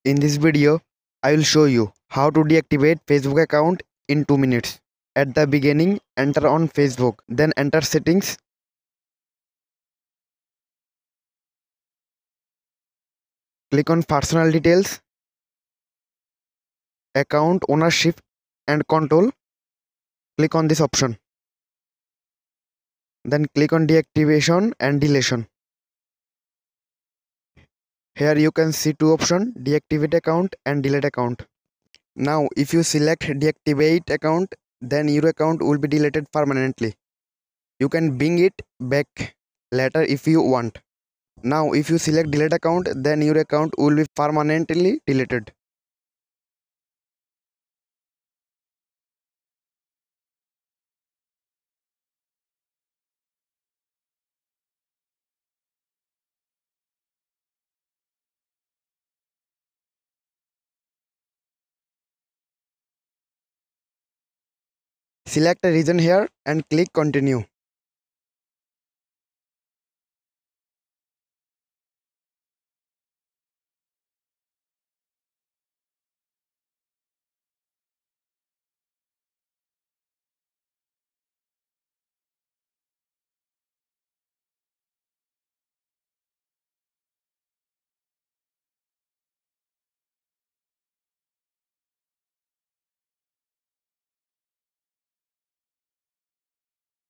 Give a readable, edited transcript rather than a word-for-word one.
In this video, I will show you how to deactivate Facebook account in 2 minutes. At the beginning, enter on Facebook, then enter settings, click on personal details, account ownership and control, click on this option. Then click on deactivation and deletion. Here you can see two options, deactivate account and delete account. Now if you select deactivate account, then your account will be deleted permanently. You can bring it back later if you want. Now if you select delete account, then your account will be permanently deleted. Select a region here and click continue.